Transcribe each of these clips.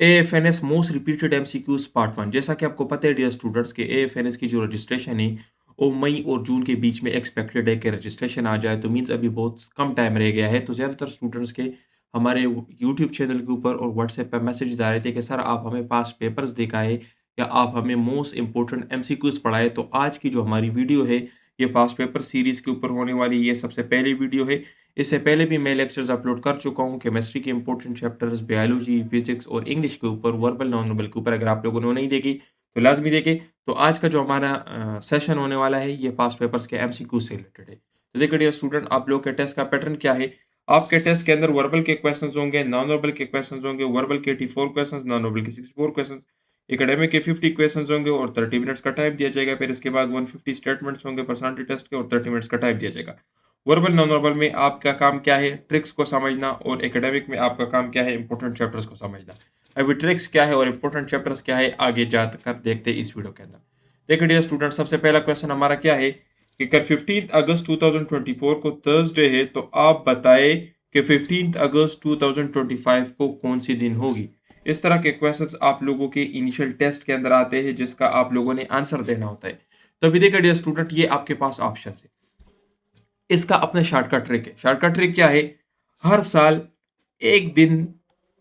एएफएनएस most repeated MCQs part 1। जैसा कि आपको पता है डियर स्टूडेंट्स के एएफएनएस की जो रजिस्ट्रेशन है वो मई और जून के बीच में एक्सपेक्टेड है कि रजिस्ट्रेशन आ जाए, तो मीन्स अभी बहुत कम टाइम रह गया है। तो ज़्यादातर स्टूडेंट्स के हमारे यूट्यूब चैनल के ऊपर और व्हाट्सएप पे मैसेजेस आ रहे थे कि सर आप हमें पास्ट पेपर्स दिखाए या आप हमें मोस्ट इंपॉर्टेंट एमसीक्यूज पढ़ाए। तो आज की जो हमारी वीडियो है ये पास्ट पेपर सीरीज़ के ऊपर होने वाली ये सबसे पहली वीडियो है। इससे पहले भी मैं लेक्चर्स अपलोड कर चुका हूँ केमिस्ट्री के इंपॉर्टेंट चैप्टर्स, बायोलॉजी, फिजिक्स और इंग्लिश के ऊपर, वर्बल, नॉन वर्बल के ऊपर। अगर आप लोगों ने नहीं देखी तो लाज़मी देखें। तो आज का जो हमारा सेशन होने वाला है ये पास्ट पेपर्स के एमसीक्यू से रिलेटेड है। तो देखिए डियर स्टूडेंट, आप लोग के टेस्ट का पैटर्न क्या है। आपके टेस्ट के अंदर वर्बल के क्वेश्चंस होंगे, नॉन वर्बल के क्वेश्चंस होंगे। वर्बल के 84 क्वेश्चंस, नॉन वर्बल के 64 क्वेश्चंस, एकेडमिक के 50 क्वेश्चंस होंगे और 30 मिनट्स का टाइम दिया जाएगा। फिर इसके बाद 150 स्टेटमेंट्स होंगे पर्सनालिटी टेस्ट के और 30 मिनट्स का टाइम दिया जाएगा। वर्बल नॉन वर्बल में आपका काम क्या है, ट्रिक्स को समझना, और एकेडमिक में आपका काम क्या है, इंपॉर्टेंट चैप्टर्स को समझना। अभी ट्रिक्स क्या है और इंपॉर्टेंट चैप्टर्स क्या है आगे जाकर देखते हैं इस वीडियो के अंदर। देखिए डियर स्टूडेंट, सबसे पहला क्वेश्चन हमारा क्या है कि अगर 15 अगस्त 2024 को थर्सडे है तो आप बताएं कि 15 अगस्त 2025 को कौन सी दिन होगी। इस तरह के क्वेश्चंस आप लोगों के इनिशियल टेस्ट के अंदर आते हैं जिसका आप लोगों ने आंसर देना होता है। तो अभी देखिए डियर स्टूडेंट, ये आपके पास ऑप्शन है। इसका अपना शॉर्टकट ट्रिक है। शॉर्टकट ट्रिक क्या है, हर साल एक दिन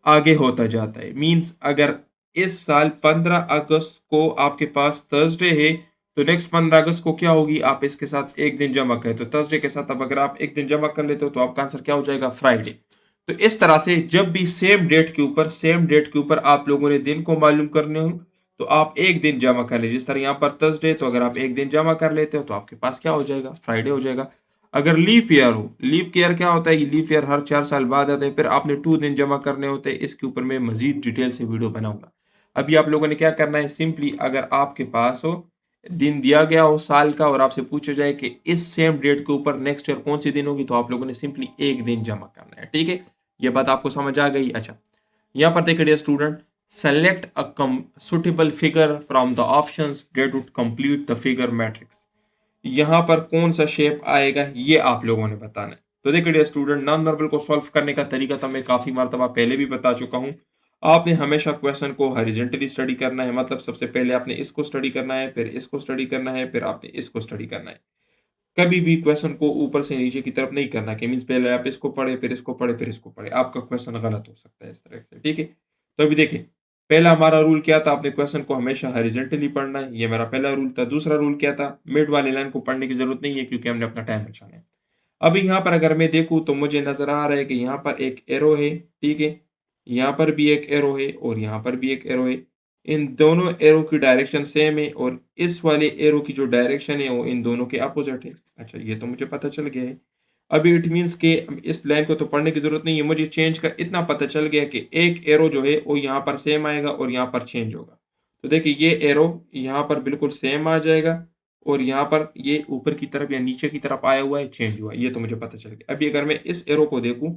आगे होता जाता है। मींस अगर इस साल 15 अगस्त को आपके पास थर्सडे है तो नेक्स्ट 15 अगस्त को क्या होगी, आप इसके साथ एक दिन जमा करें तो थर्सडे के साथ अब अगर आप एक दिन जमा कर लेते हो तो आपका आंसर क्या हो जाएगा, फ्राइडे। तो इस तरह से जब भी सेम डेट के ऊपर आप लोगों ने दिन को मालूम करने हो तो आप एक दिन जमा कर लीजिए। जिस तरह यहाँ पर थर्सडे, तो अगर आप एक दिन जमा कर लेते हो तो आपके पास क्या हो जाएगा, फ्राइडे हो जाएगा। अगर लीप ईयर हो, लीप ईयर क्या होता है, लीप ईयर हर 4 साल बाद आता है, फिर आपने 2 दिन जमा करने होते हैं। इसके ऊपर मैं मजीद डिटेल से वीडियो बनाऊंगा। अभी आप लोगों ने क्या करना है, सिंपली अगर आपके पास हो दिन दिया गया हो साल का और आपसे पूछा जाए कि इस सेम डेट के ऊपर नेक्स्ट ईयर कौन सी दिन होगी, तो आप लोगों ने सिंपली एक दिन जमा करना है। ठीक है, ये बात आपको समझ आ गई। अच्छा, यहाँ पर देखिए student, select a suitable figure from the options that would complete the figure matrix. यहाँ पर कौन सा शेप आएगा ये आप लोगों ने बताना है। तो देखिए डियर स्टूडेंट, नॉन वर्बल को सॉल्व करने का तरीका तो मैं काफी मर्तबा पहले भी बता चुका हूँ। आपने हमेशा क्वेश्चन को हॉरिजॉन्टली स्टडी करना है, मतलब सबसे पहले आपने इसको स्टडी करना है, फिर इसको स्टडी करना है, फिर आपने इसको स्टडी करना है। कभी भी क्वेश्चन को ऊपर से नीचे की तरफ नहीं करना कि मीन्स पहले आप इसको पढ़े फिर इसको पढ़े फिर इसको पढ़े, आपका क्वेश्चन गलत हो सकता है इस तरह से। ठीक है, तो अभी देखिए, पहला हमारा रूल क्या था, आपने क्वेश्चन को हमेशा हॉरिजॉन्टली पढ़ना है, ये मेरा पहला रूल था। दूसरा रूल क्या था, मिड वाली लाइन को पढ़ने की जरूरत नहीं है क्योंकि हमने अपना टाइम बचाना है। अभी यहाँ पर अगर मैं देखूँ तो मुझे नजर आ रहा है कि यहाँ पर एक एरो है, ठीक है, यहाँ पर भी एक एरो है और यहाँ पर भी एक एरो है। इन दोनों एरो की डायरेक्शन सेम है और इस वाले एरो की जो डायरेक्शन है वो इन दोनों के अपोजिट है। अच्छा, ये तो मुझे पता चल गया है। अभी इट मीन्स के इस लाइन को तो पढ़ने की जरूरत नहीं है, मुझे चेंज का इतना पता चल गया कि एक एरो जो है वो यहाँ पर सेम आएगा और यहाँ पर चेंज होगा। तो देखिए ये एरो यहाँ पर बिल्कुल सेम आ जाएगा और यहाँ पर ये ऊपर की तरफ या नीचे की तरफ आया हुआ है, चेंज हुआ है, ये तो मुझे पता चल गया। अभी अगर मैं इस एरो को देखूं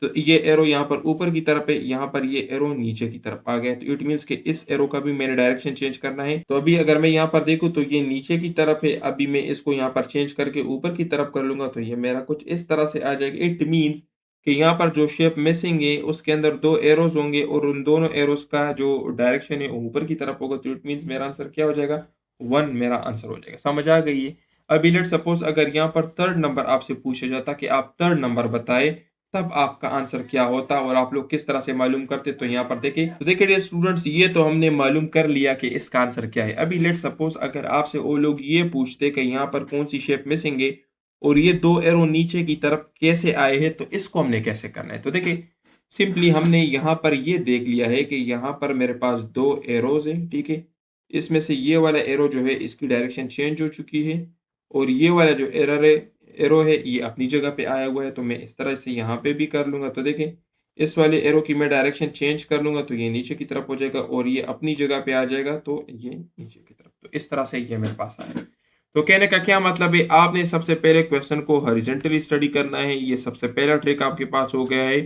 तो ये एरो यहाँ पर ऊपर की तरफ है, यहाँ पर ये एरो नीचे की तरफ आ गया है। तो इट मीन्स कि इस एरो का भी मैंने डायरेक्शन चेंज करना है। तो अभी अगर मैं यहाँ पर देखूँ तो ये नीचे की तरफ है, अभी मैं इसको यहाँ पर चेंज करके ऊपर की तरफ कर लूंगा तो ये मेरा कुछ इस तरह से आ जाएगा। इट मीन्स कि यहाँ पर जो शेप मिसिंग है उसके अंदर दो एरोज होंगे और उन दोनों एरोज का जो डायरेक्शन है वो ऊपर की तरफ होगा। तो इट मीन्स मेरा आंसर क्या हो जाएगा, 1 मेरा आंसर हो जाएगा। समझ आ गई है। अभी लेट सपोज अगर यहाँ पर थर्ड नंबर आपसे पूछा जाता कि आप थर्ड नंबर बताए, तब आपका आंसर क्या होता और आप लोग किस तरह से मालूम करते। तो यहाँ पर देखिए, तो देखिए डियर स्टूडेंट्स, ये तो हमने मालूम कर लिया कि इसका आंसर क्या है। अभी लेट सपोज अगर आपसे वो लोग ये पूछते कि यहाँ पर कौन सी शेप मिसिंग है और ये दो एरो नीचे की तरफ कैसे आए हैं, तो इसको हमने कैसे करना है। तो देखिए सिंपली हमने यहाँ पर ये देख लिया है कि यहाँ पर मेरे पास दो एरोज हैं, ठीक है। इसमें से ये वाला एरो जो है इसकी डायरेक्शन चेंज हो चुकी है और ये वाला जो एरो है ये अपनी जगह पे आया हुआ है। तो मैं इस तरह से यहाँ पे भी कर लूंगा। तो देखें, इस वाले एरो की मैं डायरेक्शन चेंज कर लूंगा तो ये नीचे की तरफ हो जाएगा और ये अपनी जगह पे आ जाएगा तो ये नीचे की तरफ। तो इस तरह से ये मेरे पास आएगा। तो कहने का क्या मतलब है, आपने सबसे पहले क्वेश्चन को हॉरिजॉन्टली स्टडी करना है। ये सबसे पहला ट्रिक आपके पास हो गया है।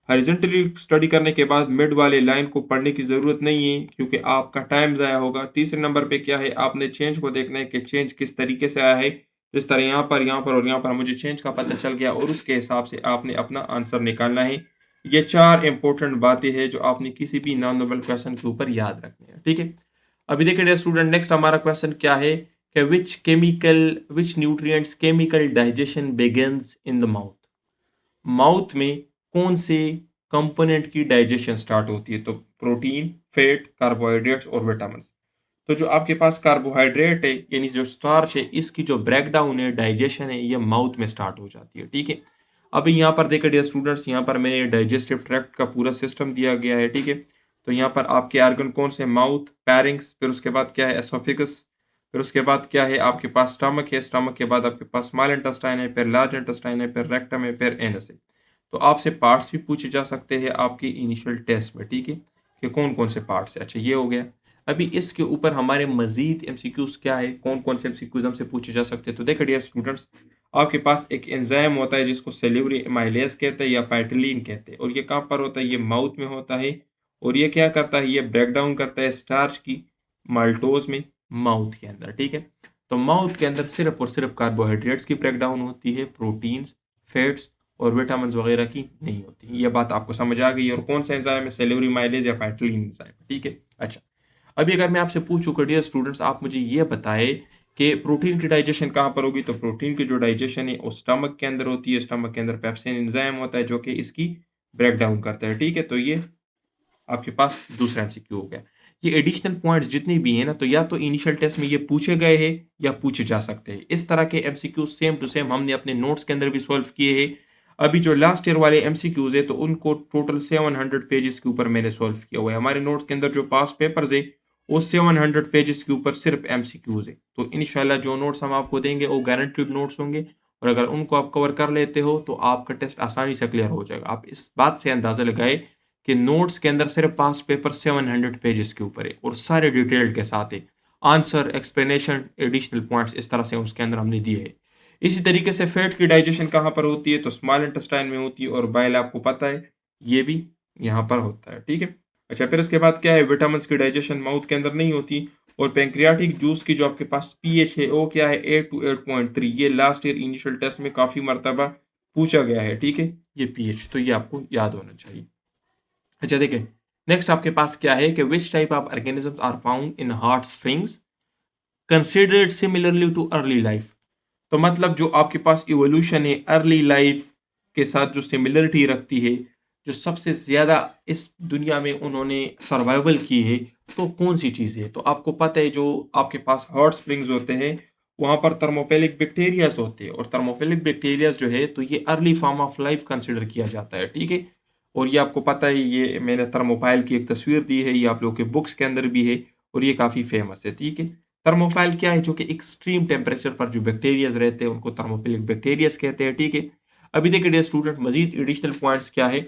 हॉरिजॉन्टली स्टडी करने के बाद मिड वाले लाइन को पढ़ने की जरूरत नहीं है क्योंकि आपका टाइम जाया होगा। तीसरे नंबर पे क्या है, आपने चेंज को देखना है कि चेंज किस तरीके से आया है। जिस तरह यहाँ पर और यहाँ पर मुझे चेंज का पता चल गया और उसके हिसाब से आपने अपना आंसर निकालना है। ये 4 इंपॉर्टेंट बातें हैं जो आपने किसी भी नॉन नोबल क्वेश्चन के ऊपर याद रखनी है, ठीक है? अभी देखिए डियर स्टूडेंट नेक्स्ट हमारा क्वेश्चन क्या है कि which nutrients chemical digestion begins in the mouth? Mouth में कौन से कंपोनेंट की डाइजेशन स्टार्ट होती है? तो प्रोटीन, फैट, कार्बोहाइड्रेट्स और विटामिन्स। तो जो आपके पास कार्बोहाइड्रेट है यानी जो स्टार्च है इसकी जो ब्रेकडाउन है डाइजेशन है ये माउथ में स्टार्ट हो जाती है, ठीक है? अभी यहाँ पर देखिए डियर स्टूडेंट्स यहाँ पर मैंने डाइजेस्टिव ट्रैक्ट का पूरा सिस्टम दिया गया है, ठीक है? तो यहाँ पर आपके आर्गन कौन से? माउथ, पैरिंग्स, फिर उसके बाद क्या है? एसोफिगस, फिर उसके बाद क्या है? आपके पास स्टमक है, स्टमक के बाद आपके पास स्मॉल इंटेस्टाइन है, फिर लार्ज इंटेस्टाइन है, फिर रेक्टम है, फिर एनस है। तो आपसे पार्ट्स भी पूछे जा सकते हैं आपके इनिशियल टेस्ट में, ठीक है? कि कौन-कौन से पार्ट्स हैं। अच्छा ये हो गया। अभी इसके ऊपर हमारे मज़ीद एमसीक्यूज़ क्या है? कौन-कौन से एमसीक्यूज़ हमसे पूछे जा सकते हैं? तो देखिए डियर स्टूडेंट्स, आपके पास एक एंजाइम होता है जिसको सेल्यूलर एमाइलेज कहते हैं या पेटिलिन कहते हैं और ये कहाँ पर होता है? ये माउथ में होता है और ये क्या करता है? ये ब्रेक डाउन करता है स्टार्च की माल्टोज़ में माउथ के अंदर, ठीक है? तो माउथ के अंदर सिर्फ़ और सिर्फ़ कार्बोहाइड्रेट्स की ब्रेक डाउन होती है, प्रोटीन्स, फैट्स और विटामिन्स वगैरह की नहीं होती। ये बात आपको समझ आ गई और कौन सा एंजाइम है? सेल्यूलर एमाइलेज या पेटिलिन एंजाइम, ठीक है? अच्छा। अभी अगर मैं आपसे पूछूँ कि डियर स्टूडेंट्स आप मुझे ये बताएँ कि प्रोटीन की डाइजेशन कहाँ पर होगी? तो प्रोटीन की जो डाइजेशन है वो स्टमक के अंदर होती है। स्टमक के अंदर पेप्सिन एंजाइम होता है जो कि इसकी ब्रेक डाउन करता है, ठीक है? तो ये आपके पास दूसरा एमसीक्यू हो गया। ये एडिशनल पॉइंट्स जितने भी हैं ना, तो या तो इनिशियल टेस्ट में ये पूछे गए हैं या पूछे जा सकते हैं। इस तरह के एमसीक्यू सेम टू सेम हमने अपने नोट्स के अंदर भी सॉल्व किए हैं। अभी जो लास्ट ईयर वाले एमसीक्यूज़ हैं, तो उनको टोटल 700 पेजेज़ के ऊपर मैंने सॉल्व किया हुआ है। हमारे नोट्स के अंदर जो पास्ट पेपर्स हैं, वो 700 पेजेज़ के ऊपर सिर्फ़ एमसीक्यूज़ हैं। तो इंशाल्लाह जो नोट्स हम आपको देंगे, वो गारंटीड नोट्स होंगे और अगर उनको आप कवर कर लेते हो, तो आपका टेस्ट आसानी से क्लियर हो जाएगा। आप इस बात से अंदाज़ा लगाएँ कि नोट्स के अंदर सिर्फ पास्ट पेपर 700 पेजेस के ऊपर है और सारे डिटेल्ड के साथ है। आंसर, एक्सप्लेनेशन, एडिशनल पॉइंट्स इस तरह से उसके अंदर हमने दिए हैं। इसी तरीके से फैट की डाइजेशन कहाँ पर होती है? तो स्मॉल इंटेस्टाइन में होती है और बाइल आपको पता है, ये भी यहाँ पर होता है, ठीक है? अच्छा फिर इसके बाद क्या है? विटामिन्स की डाइजेशन माउथ के अंदर नहीं होती और पैंक्रियाटिक जूस की जो आपके पास पीएच है, वो क्या है? 8 टू 8.3 ये लास्ट ईयर इनिशियल टेस्ट में काफ़ी मर्तबा पूछा गया है, ठीक है? ये पीएच तो ये आपको याद होना चाहिए। अच्छा देखिए, नेक्स्ट आपके पास क्या है कि which type of organisms are found in hot springs considered similarly to early life. तो मतलब जो आपके पास इवोल्यूशन है अर्ली लाइफ के साथ जो सिमिलरिटी रखती है, जो सबसे ज़्यादा इस दुनिया में उन्होंने सर्वाइवल की है, तो कौन-सी चीज़ है? तो आपको पता है जो आपके पास हॉट स्प्रिंग्स होते हैं, वहाँ पर थर्मोफिलिक बैक्टीरियाज़ होते हैं और थर्मोफिलिक बैक्टीरियाज़ जो है, तो ये early form of life consider किया जाता है, ठीक है? और ये आपको पता है, ये मैंने थर्मोपाइल की एक तस्वीर दी है, ये आप लोगों के बुक्स के अंदर भी है और ये काफ़ी फेमस है, ठीक है? थर्मोफाइल क्या है? जो कि एक्सट्रीम टेम्परेचर पर जो बैक्टीरियाज़ रहते हैं, उनको थर्मोफिलिक बैक्टीरियाज़ कहते हैं, ठीक है? अभी देखिए डियर स्टूडेंट मज़ीद एडिशनल पॉइंट्स क्या है?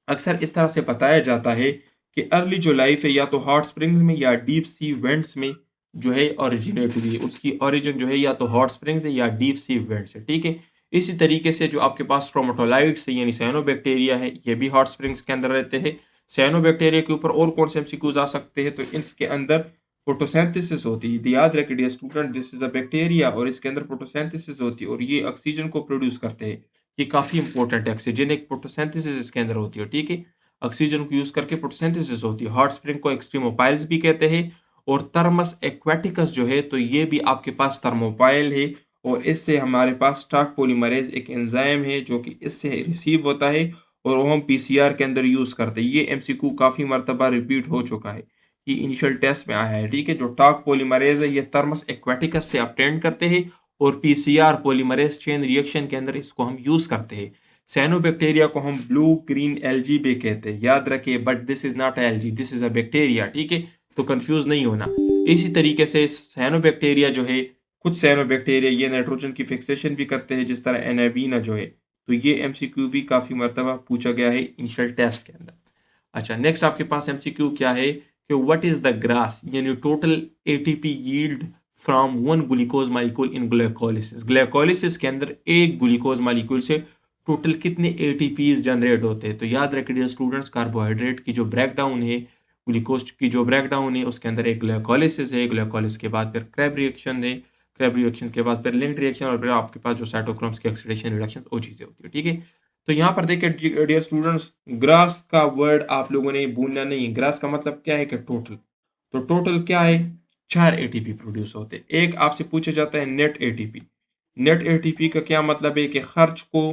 अक्सर इस तरह से बताया जाता है कि अर्ली जो लाइफ है या तो हॉट स्प्रिंग्स में या डीप सी वेंट्स में जो है ओरिजिनेट हुई है। उसकी ओरिजिन जो है या तो हॉट स्प्रिंग्स है या डीप सी वेंट्स है, ठीक है? इसी तरीके से जो आपके पास स्ट्रोमेटोलाइट्स है यानी साइनोबैक्टीरिया है, ये भी हॉट स्प्रिंग्स के अंदर रहते हैं। साइनोबैक्टीरिया के ऊपर और कौन से एमसीक्यूज़ आ सकते हैं? तो इसके अंदर फोटोसिंथेसिस होती है। तो याद रखिए dear student this is a bacteria और इसके अंदर फोटोसिंथेसिस होती है और ये ऑक्सीजन को प्रोड्यूस करते हैं। ये काफ़ी इंपॉर्टेंट है। ऑक्सीजन एक फोटोसिंथेसिस इसके अंदर होती है, ठीक है? ऑक्सीजन को यूज़ करके फोटोसिंथेसिस होती है। हॉट स्प्रिंग को एक्सट्रीमोपाइल्स भी कहते हैं और थर्मस एक्वाटिकस जो है, तो ये भी आपके पास थर्मोपाइल है और इससे हमारे पास स्टार्च पॉलीमरेज़ एक एंजाइम है जो कि इससे रिसीव होता है और वो हम पीसीआर के अंदर यूज़ करते हैं। ये एमसीक्यू काफ़ी मर्तबा रिपीट हो चुका है। ये इनिशियल टेस्ट में आया है, ठीक है? जो टाक पॉलीमरेज़ है, ये थर्मस एक्वाटिकस से ऑब्टेन करते हैं और पीसीआर पॉलीमरेज़ चेन रिएक्शन के अंदर इसको हम यूज़ करते हैं। साइनोबैक्टीरिया को हम ब्लू ग्रीन एल्गी भी कहते हैं, याद रखिए but this is not algae, this is a bacteria, ठीक है? तो कन्फ्यूज़ नहीं होना। इसी तरीके से साइनोबैक्टीरिया जो है, कुछ साइनोबैक्टीरिया ये नाइट्रोजन की फिक्सेशन भी करते हैं जिस तरह एनाबीना जो है। तो ये एमसीक्यू भी काफ़ी मर्तबा पूछा गया है इनिशियल टेस्ट के अंदर। अच्छा नेक्स्ट आपके पास एमसीक्यू क्या है कि व्हाट इज़ द ग्रास यानी total ATP yield from one glucose molecule in glycolysis. Glycolysis के अंदर एक ग्लूकोज मॉलिक्यूल से टोटल कितने एटीपीज जनरेट होते हैं? तो याद रखिए डियर स्टूडेंट्स कार्बोहाइड्रेट की जो ब्रेकडाउन है, ग्लूकोज की जो ब्रेकडाउन है उसके अंदर एक ग्लाइकोलिसिस है, ग्लाइकोलिसिस के बाद फिर क्रैब रिएक्शन है, क्रैब रिएक्शन के बाद फिर लिंक रिएक्शन और फिर आपके पास जो साइटोक्रोम्स की ऑक्सीडेशन रिडक्शन वो चीज़ें होती है, ठीक है? तो यहाँ पर देखिए डियर स्टूडेंट्स, ग्रास का वर्ड आप लोगों ने भूलना नहीं। ग्रास का मतलब क्या है कि टोटल। तो टोटल क्या है? 4 एटीपी प्रोड्यूस होते हैं। एक आपसे पूछा जाता है नेट एटीपी। नेट एटीपी का क्या मतलब है कि खर्च को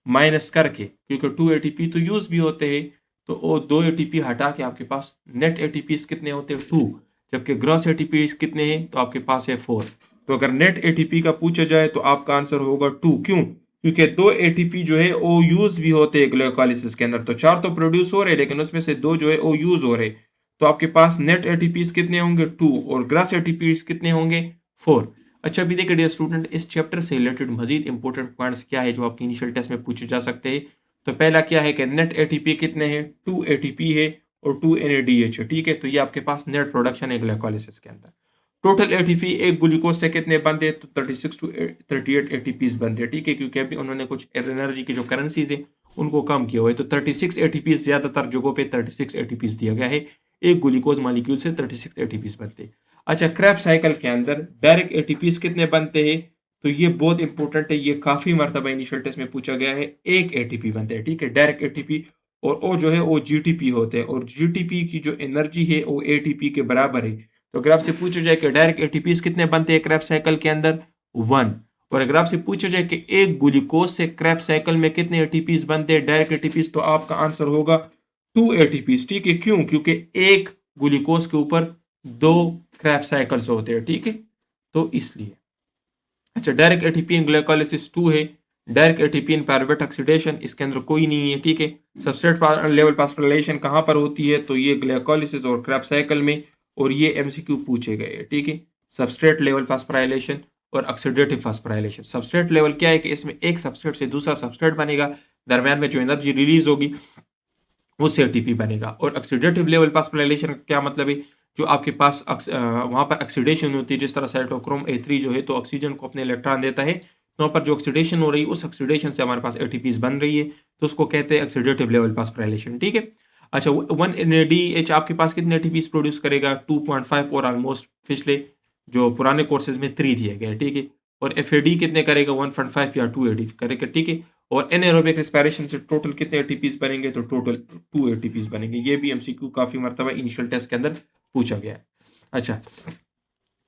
माइनस करके, क्योंकि 2 एटीपी तो यूज भी होते हैं, तो वो 2 एटीपी हटा के आपके पास नेट एटीपी कितने होते हैं? 2। जबकि ग्रॉस एटीपी कितने हैं? तो आपके पास है 4। तो अगर नेट एटीपी का पूछा जाए तो आपका आंसर होगा 2। क्यों? क्योंकि 2 एटीपी जो है वो यूज भी होते हैं ग्लाइकोलाइसिस के अंदर। तो 4 तो प्रोड्यूस हो रहे हैं, लेकिन उसमें से 2 जो है वो यूज हो रहे हैं। तो आपके पास नेट एटीपीज कितने होंगे? 2। और ग्रास एटीपीज कितने होंगे? 4। अच्छा, अभी देखिए डियर स्टूडेंट, इस चैप्टर से रिलेटेड मजीद इंपॉर्टेंट पॉइंट्स क्या है जो आपके इनिशियल टेस्ट में पूछे जा सकते हैं। तो पहला क्या है कि नेट एटीपी कितने हैं? 2 एटीपी है और 2 एनएडीएच है। ठीक है, तो ये आपके पास नेट प्रोडक्शन है ग्लाइकोलाइसिस के अंदर। टोटल एटीपी एक ग्लूकोज से कितने बनते हैं? तो 36 टू 38 एटीपीज बनते हैं। ठीक है, क्योंकि अभी उन्होंने कुछ एनर्जी की जो करेंसीज है उनको कम किया हुआ है। तो 36 एटीपीज, ज्यादातर जगहों पे 36 एटीपीज दिया गया है। एक ग्लूकोज मॉलिक्यूल से 36 एटीपीज बनते हैं। अच्छा, क्रैब साइकिल के अंदर डायरेक्ट एटीपीज कितने बनते हैं? तो ये बहुत इंपॉर्टेंट है, ये काफी मरतबा इनिशियल टेस्ट में पूछा गया है। एक एटीपी बनते हैं। ठीक है, डायरेक्ट एटीपी। और वो जो है वो जीटीपी होते हैं, और जीटीपी की जो एनर्जी है वो एटीपी के बराबर है। तो अगर आपसे पूछा जाए कि डायरेक्ट एटीपीज कितने बनते हैं क्रैब साइकिल के अंदर? 1। और अगर आपसे पूछा जाए कि एक ग्लूकोज से क्रैब साइकिल में कितने एटीपीज बनते हैं डायरेक्ट एटीपीज, तो आपका आंसर होगा 2 एटीपीज। ठीक है, क्यों? क्योंकि एक ग्लूकोज के ऊपर 2 क्रैब साइकिल्स होते हैं। ठीक है, तो इसलिए। अच्छा, डायरेक्ट एटीपी इन ग्लाइकोलाइसिस 2 है। Direct ATP in pyruvate oxidation इसके अंदर कोई नहीं है। ठीक है, सबस्ट्रेट लेवल फास्फोराइलेशन कहां पर होती है? तो ये ग्लाइकोलाइसिस और क्रैब साइकिल में। और ये एमसीक्यू पूछे गए। ठीक है, सबस्ट्रेट लेवल फास्फोराइलेशन और ऑक्सीडेटिव फास्फोराइलेशन। सबस्ट्रेट लेवल क्या है कि इसमें एक सबस्ट्रेट से दूसरा सबस्ट्रेट बनेगा, दरम्यान में जो एनर्जी रिलीज होगी उससे एटीपी बनेगा। और ऑक्सीडेटिव लेवल फास्फोराइलेशन का क्या मतलब है? जो आपके पास वहां पर ऑक्सीडेशन होती है, जिस तरह साइटोक्रोम ए3 जो है तो ऑक्सीजन को अपने इलेक्ट्रॉन देता है, तो वहां पर जो ऑक्सीडेशन हो रही है उस ऑक्सीडेशन से हमारे पास एटीपीज बन रही है, तो उसको कहते हैं ऑक्सीडेटिव लेवल फास्फोराइलेशन। ठीक है। अच्छा, 1 एनएडीएच आपके पास कितने एटीपीज प्रोड्यूस करेगा? 2.5, और ऑलमोस्ट पिछले जो पुराने कोर्सेज में 3 दिया गया है। ठीक है। और एफएडी कितने करेगा? 1.5 या 2 एटीपी करेगा। ठीक है। और एनारोबिक रेस्पिरेशन से टोटल कितने एटीपीज बनेंगे? तो टोटल 2 एटीपीज बनेंगे। ये भी एमसीक्यू काफी मरतबा इनिशियल टेस्ट के अंदर पूछा गया है। अच्छा,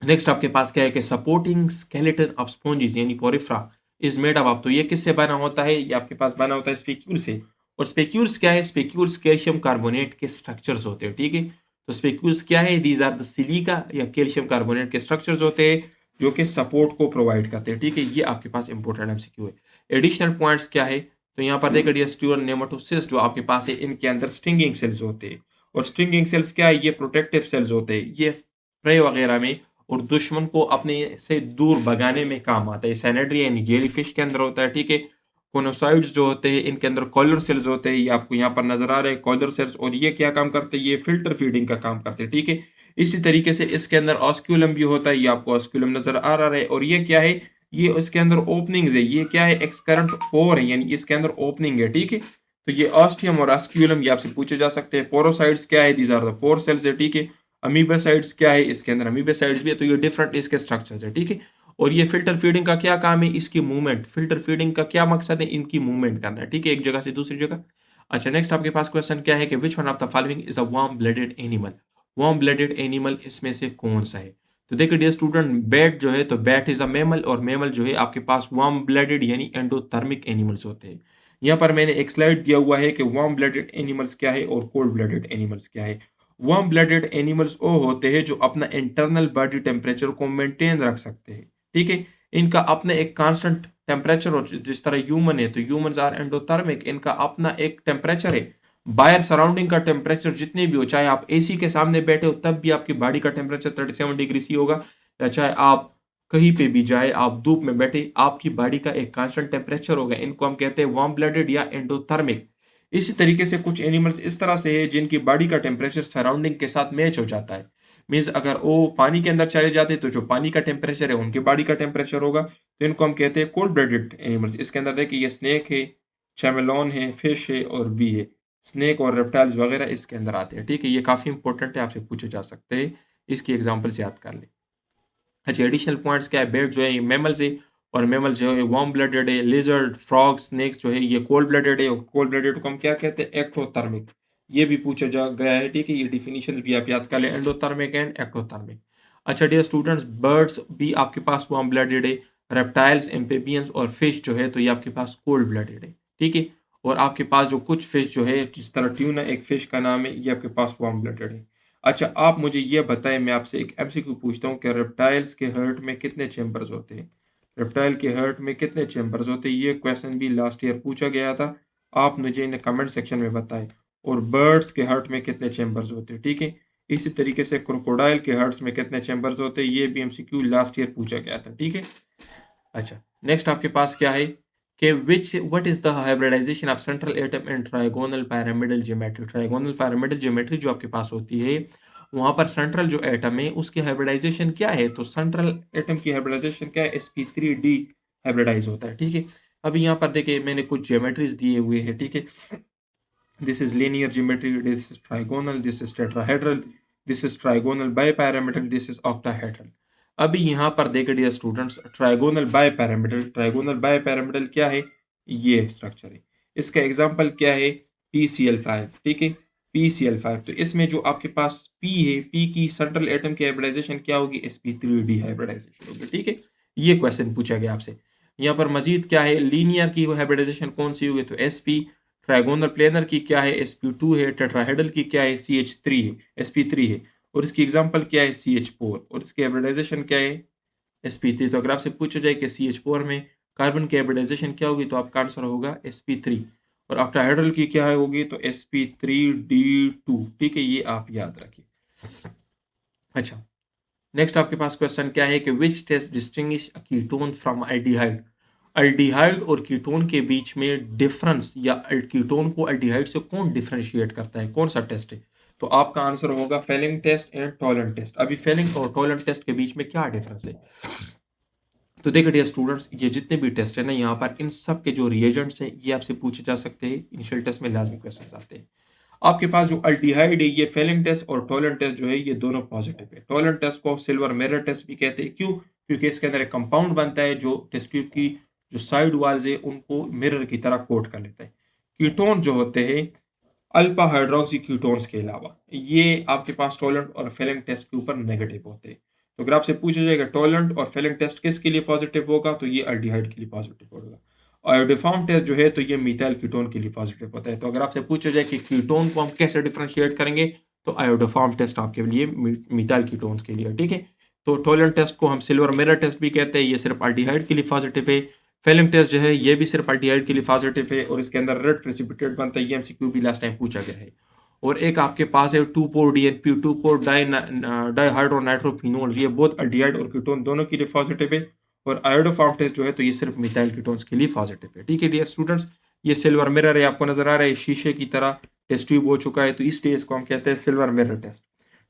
नेक्स्ट आपके पास क्या है कि सपोर्टिंग स्केलेटन ऑफ स्पॉन्जेस यानी पोरिफ्रा इज मेड अप। तो ये किससे बना होता है? ये आपके पास बना होता है स्पेक्यूल से। और स्पेक्यूल्स क्या है? स्पेक्यूल्स कैल्शियम कार्बोनेट के स्ट्रक्चर्स होते हैं। ठीक है, तो स्पेक्यूल्स क्या है? दीज आर द सिलिका या कैल्शियम कार्बोनेट के स्ट्रक्चर्स होते हैं जो कि सपोर्ट को प्रोवाइड करते हैं। ठीक है, ये आपके पास इंपॉर्टेंट एमसीक्यू है। एडिशनल पॉइंट्स क्या है? तो यहाँ पर देखिए डियर नेमाटोसिस जो आपके पास है, इनके अंदर स्ट्रिंगिंग सेल्स होते हैं। और स्ट्रिंगिंग सेल्स क्या है? ये प्रोटेक्टिव सेल्स होते हैं। ये प्रे वगैरह में और दुश्मन को अपने से दूर भगाने में काम आता है। सैनिटरी यानी जेलीफिश के अंदर होता है। ठीक है, कोनोसाइड्स जो होते हैं इनके अंदर कॉलर सेल्स होते हैं। ये आपको यहाँ पर नजर आ रहे हैं कॉलर सेल्स। और ये क्या काम करते हैं? ये फिल्टर फीडिंग का काम करते हैं। ठीक है, इसी तरीके से इसके अंदर ऑस्क्यूलम भी होता है। ये आपको ऑस्क्यूलम नजर आ रहा है। और ये क्या है? ये इसके अंदर ओपनिंग्स है। ये क्या है? एक्सकरेंट पोर है, यानी इसके अंदर ओपनिंग है। ठीक है, तो ये ऑस्टियम और ऑस्क्यूलम ये आपसे पूछे जा सकते हैं। पोरोसाइड्स क्या है? These are the pore cells है। ठीक है, अमीबासाइड्स क्या है? इसके अंदर अमीबासाइड्स भी है। तो ये डिफरेंट इसके स्ट्रक्चर्स है। ठीक है, और ये फिल्टर फीडिंग का क्या काम है? इसकी मूवमेंट। फिल्टर फीडिंग का क्या मकसद है? इनकी मूवमेंट करना है। ठीक है, एक जगह से दूसरी जगह। अच्छा, नेक्स्ट आपके पास क्वेश्चन क्या है कि which one of the following is a warm blooded animal? Warm blooded animal इसमें से कौन सा है? तो देखिए डियर स्टूडेंट, बैट जो है तो बैट इज अ मेमल, और मेमल जो है आपके पास वार्म ब्लडेड यानी एंडोथर्मिक एनिमल्स होते हैं। यहाँ पर मैंने एक स्लाइड दिया हुआ है कि वार्म ब्लडेड एनिमल्स क्या है और कोल्ड ब्लडेड एनिमल्स क्या है। वार्म ब्लडेड एनिमल्स वो होते हैं जो अपना इंटरनल बॉडी टेम्परेचर को मेंटेन रख सकते हैं। ठीक है, इनका अपना एक कांस्टेंट टेम्परेचर हो, जिस तरह ह्यूमन है तो ह्यूमंस आर एंडोथर्मिक, इनका अपना एक टेम्परेचर है। बाहर सराउंडिंग का टेम्परेचर जितने भी हो, चाहे आप एसी के सामने बैठे हो तब भी आपकी बॉडी का टेम्परेचर 37 डिग्री सी होगा, या चाहे आप कहीं पे भी जाए, आप धूप में बैठे, आपकी बॉडी का एक कांस्टेंट टेम्परेचर होगा। इनको हम कहते हैं वार्म ब्लडेड या एंडोथर्मिक। इसी तरीके से कुछ एनिमल्स इस तरह से है जिनकी बॉडी का टेम्परेचर सराउंडिंग के साथ मैच हो जाता है। मीन्स अगर वो पानी के अंदर चले जाते हैं तो जो पानी का टेम्परेचर है उनकी बॉडी का टेम्परेचर होगा, तो इनको हम कहते हैं कोल्ड ब्लडेड एनिमल्स। इसके अंदर देखिए ये स्नेक है, चैमेलॉन है, फिश है और बी है। स्नेक और रेप्टाइल्स वगैरह इसके अंदर आते हैं। ठीक है, ये काफ़ी इंपॉर्टेंट है, आपसे पूछे जा सकते हैं। इसकी एग्जाम्पल्स याद कर लें। अच्छा, एडिशनल पॉइंट्स क्या है? बेट जो है ये मैमल्स है, और मैमल जो है वार्म ब्लडेड है, लिज़र्ड, फ्रॉग, स्नेक्स जो है ये कोल्ड ब्लडेड है और कोल्ड ब्लडेड को हम क्या कहते हैं? एक्टोथर्मिक। ये भी पूछा जा गया है, ठीक है? ये डेफिनिशन भी आप याद कर लें, एंडोथर्मिक एंड एक्टोथर्मिक। अच्छा डियर स्टूडेंट्स, बर्ड्स भी आपके पास वार्म ब्लडेड है, रेप्टाइल्स, एम्फिबियंस और फिश जो है तो ये आपके पास कोल्ड ब्लडेड है, ठीक है? और आपके पास जो कुछ फिश जो है, जिस तरह ट्यूना एक फिश का नाम है, ये आपके पास वार्म ब्लडेड है। अच्छा, आप मुझे ये बताएँ, मैं आपसे एक एमसीक्यू पूछता हूँ, क्या रेप्टाइल्स के हार्ट में कितने चैम्बर्स होते हैं? रेप्टाइल के हार्ट में कितने चैम्बर्स होते हैं? ये क्वेश्चन भी लास्ट ईयर पूछा गया था। आप मुझे इन्हें कमेंट सेक्शन में बताएँ। और बर्ड्स के हार्ट में कितने चैम्बर्स होते हैं, ठीक है? इसी तरीके से क्रोकोडाइल के हार्ट्स में कितने चैम्बर्स होते हैं, ये भी एमसीक्यू लास्ट ईयर पूछा गया था, ठीक है? अच्छा, नेक्स्ट आपके पास क्या है कि what is the hybridisation of central atom in trigonal pyramidal geometry? Trigonal pyramidal geometry जो आपके पास होती है, वहाँ पर सेंट्रल जो एटम है उसकी हाइब्रिडाइजेशन क्या है? तो सेंट्रल एटम की हाइब्रिडाइजेशन क्या है? sp3d हाइब्रिडाइज़ होता है, ठीक है? अभी यहाँ पर देखिए मैंने कुछ ज्योमेट्रीज़ दिए हुए हैं, ठीक है? This is linear geometry, this is trigonal, this is tetrahedral, this is trigonal bipyramidal, this is octahedral. अभी यहाँ पर देखिए डियर स्टूडेंट्स, ट्राइगोनल बायपैरामिडल क्या है? ये स्ट्रक्चर है। इसका एग्जांपल क्या है? PCl5, ठीक है? PCl5, तो इसमें जो आपके पास P है, P की सेंट्रल एटम की हाइब्रिडाइजेशन क्या होगी? sp3d हाइब्रिडाइजेशन होगी, ठीक है? ये क्वेश्चन पूछा गया आपसे। यहाँ पर मजीद क्या है? लीनियर की हाइब्रिडाइजेशन कौन सी होगी? तो sp। ट्राइगोनल प्लेनर की क्या है? sp2 है। टेट्राहेड्रल की क्या है? ch3 है, sp3 है। और इसकी एग्जांपल क्या है? ch4। और इसकी हाइब्रिडाइजेशन क्या है? sp3। तो अगर आपसे पूछा जाए कि ch4 में कार्बन की हाइब्रिडाइजेशन क्या होगी, तो आपका आंसर होगा sp3। और ऑक्टाहेड्रल की क्या होगी? तो sp3d2, ठीक है? ये आप याद रखिए। अच्छा, नेक्स्ट आपके पास क्वेश्चन क्या है कि which test distinguish a ketone from aldehyde? Aldehyde और कीटोन के बीच में डिफरेंस या कीटोन को एल्डिहाइड से कौन डिफरेंशिएट करता है? कौन सा टेस्ट है? तो आपका आंसर होगा Fehling test and Tollen test. अभी फेलिंग और टॉलन टेस्ट के बीच में क्या डिफरेंस है? तो देखिए डियर स्टूडेंट्स, ये जितने भी टेस्ट है ना, यहाँ पर इन सब के जो रिएजेंट्स हैं ये आपसे पूछे जा सकते हैं। इनिशियल टेस्ट में लाजमी क्वेश्चन आते हैं। आपके पास जो अल्डिहाइड है, ये फेलिंग टेस्ट और टॉलन टेस्ट जो है ये दोनों पॉजिटिव है। टॉलन टेस्ट को सिल्वर मिरर टेस्ट भी कहते हैं। क्यों? क्योंकि इसके अंदर एक कंपाउंड बनता है जो टेस्ट ट्यूब की जो साइड वॉल्स है उनको मिरर की तरह कोट कर लेता है। कीटोन जो होते हैं अल्फा हाइड्रोक्सी कीटोन्स के अलावा, ये आपके पास टॉलरेंट और फेलिंग टेस्ट के ऊपर नेगेटिव होते हैं। तो अगर आपसे पूछा जाएगा टॉलरेंट और फेलिंग टेस्ट किसके लिए पॉजिटिव होगा, तो ये अल्डिहाइड के लिए पॉजिटिव होगा। आयोडोफॉर्म टेस्ट जो है तो ये मिथाइल कीटोन के लिए पॉजिटिव होता है। तो अगर आपसे पूछा जाए कि कीटोन को हम कैसे डिफरेंशिएट करेंगे, तो आयोडोफॉर्म टेस्ट आपके लिए मिथाइल कीटोन्स के लिए, ठीक है? तो टॉलरेंट टेस्ट को हम सिल्वर मिरर टेस्ट भी कहते हैं, ये सिर्फ अल्डिहाइड के लिए पॉजिटिव है। फेलिंग टेस्ट जो है ये भी सिर्फ अल्डिहाइड के लिए पॉजिटिव है और इसके अंदर रेड प्रेसिपिटेट बनता है। ये एमसीक्यू भी लास्ट टाइम पूछा गया है। और एक आपके पास है 2,4 डीएनपी, 2,4 डाइहाइड्रोनाइट्रोफिनोल, ये बोथ अल्डिहाइड और कीटोन दोनों के लिए पॉजिटिव है। और आयोडोफॉर्म टेस्ट जो है तो ये सिर्फ मिथाइल कीटोन्स के लिए पॉजिटिव है, ठीक है डियर स्टूडेंट्स? ये सिल्वर मिरर है, आपको नजर आ रहा है शीशे की तरह टेस्ट ट्यूब हो चुका है, तो इस टेस्ट को हम कहते हैं silver mirror test.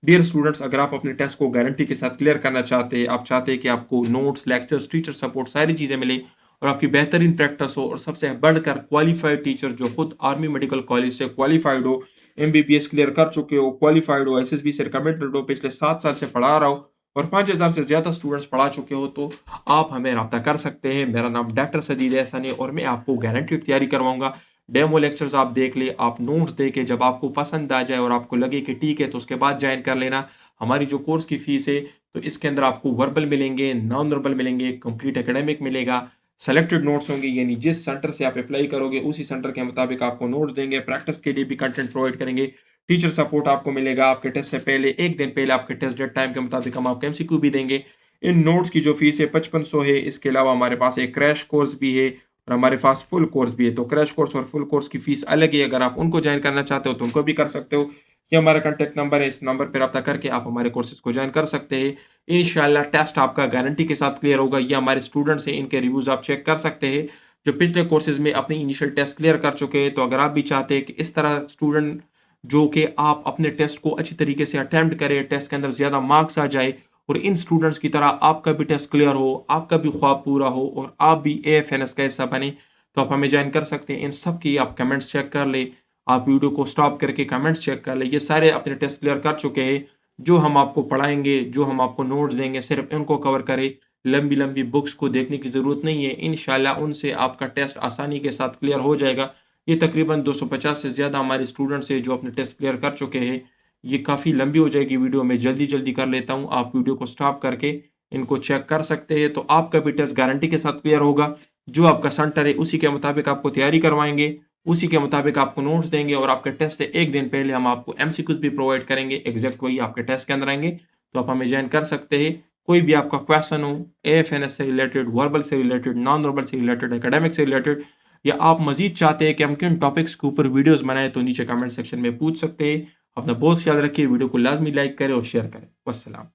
Dear students, अगर आप अपने टेस्ट को गारंटी के साथ क्लियर करना चाहते हैं, आप चाहते हैं कि आपको नोट्स, लेक्चर्स, टीचर सपोर्ट सारी चीज़ें मिले और आपकी बेहतरीन प्रैक्टिस हो और सबसे बढ़कर क्वालिफाइड टीचर जो खुद आर्मी मेडिकल कॉलेज से क्वालिफाइड हो, एमबीबीएस क्लियर कर चुके हो, क्वालिफाइड हो, एसएसबी से रिकमेंडेड हो, पिछले 7 साल से पढ़ा रहा हो और 5,000 से ज़्यादा स्टूडेंट्स पढ़ा चुके हो, तो आप हमें रब्ता कर सकते हैं। मेरा नाम डॉक्टर सदीद एहसन है और मैं आपको गारंटीड तैयारी करवाऊंगा। डेमो लेक्चर्स आप देख ले, आप नोट्स देके जब आपको पसंद आ जाए और आपको लगे कि ठीक है, तो उसके बाद ज्वाइन कर लेना। हमारी जो कोर्स की फीस है तो इसके अंदर आपको वर्बल मिलेंगे, नॉन वर्बल मिलेंगे, कंप्लीट एकेडमिक मिलेगा, सेलेक्टेड नोट्स होंगे, यानी जिस सेंटर से आप अप्लाई करोगे उसी सेंटर के मुताबिक आपको नोट्स देंगे, प्रैक्टिस के लिए भी कंटेंट प्रोवाइड करेंगे, टीचर सपोर्ट आपको मिलेगा। आपके टेस्ट से पहले एक दिन पहले आपके टेस्ट डेट टाइम के मुताबिक हम आपको एमसीक्यू भी देंगे। इन नोट्स की जो फीस है 5500 है। इसके अलावा हमारे पास एक क्रैश कोर्स भी है और हमारे पास फुल कोर्स भी है। तो क्रैश कोर्स और फुल कोर्स की फीस अलग है। अगर आप उनको ज्वाइन करना चाहते हो तो उनको भी कर सकते हो। ये हमारा कॉन्टैक्ट नंबर है, इस नंबर पर रब्ता करके आप हमारे कोर्सेज को ज्वाइन कर सकते हैं। इंशाल्लाह टेस्ट आपका गारंटी के साथ क्लियर होगा। ये हमारे स्टूडेंट्स हैं, इनके रिव्यूज आप चेक कर सकते हैं जो पिछले कोर्सेज में अपने इनिशियल टेस्ट क्लियर कर चुके हैं। तो अगर आप भी चाहते हैं कि इस तरह स्टूडेंट जो कि आप अपने टेस्ट को अच्छी तरीके से अटेम्प्ट करें, टेस्ट के अंदर ज़्यादा मार्क्स आ जाए और इन स्टूडेंट्स की तरह आपका भी टेस्ट क्लियर हो, आपका भी ख्वाब पूरा हो और आप भी एएफएनएस का हिस्सा बने, तो आप हमें ज्वाइन कर सकते हैं। इन सब की आप कमेंट्स चेक कर लें, आप वीडियो को स्टॉप करके कमेंट्स चेक कर लें। ये सारे अपने टेस्ट क्लियर कर चुके हैं। जो हम आपको पढ़ाएंगे, जो हम आपको नोट्स देंगे, सिर्फ इनको कवर करें। लंबी-लंबी बुक्स को देखने की ज़रूरत नहीं है। इंशाल्लाह उनसे आपका टेस्ट आसानी के साथ क्लियर हो जाएगा। ये तकरीबन 250 से ज़्यादा हमारे स्टूडेंट्स हैं जो अपने टेस्ट क्लियर कर चुके हैं। ये काफ़ी लंबी हो जाएगी वीडियो, मैं जल्दी-जल्दी कर लेता हूँ। आप वीडियो को स्टॉप करके इनको चेक कर सकते हैं, तो आपका भी टेस्ट गारंटी के साथ क्लियर होगा। जो आपका सेंटर है उसी के मुताबिक आपको तैयारी करवाएँगे, उसी के मुताबिक आपको नोट्स देंगे और आपके टेस्ट से 1 दिन पहले हम आपको एमसीक्यूज़ भी प्रोवाइड करेंगे, एग्ज़ैक्ट वही आपके टेस्ट के अंदर आएँगे। तो आप हमें जॉइन कर सकते हैं। कोई भी आपका क्वेश्चन हो, एएफएनएस से रिलेटेड, वर्बल से रिलेटेड, नॉन वर्बल से रिलेटेड, एकेडमिक से रिलेटेड, या आप मज़ीद चाहते हैं कि हम किन टॉपिक्स के ऊपर वीडियोज़ बनाएँ, तो नीचे कमेंट सेक्शन में पूछ सकते हैं। अपना बहुत ख्याल रखिए, वीडियो को लाज़मी लाइक करें और शेयर करें। वस्सलाम।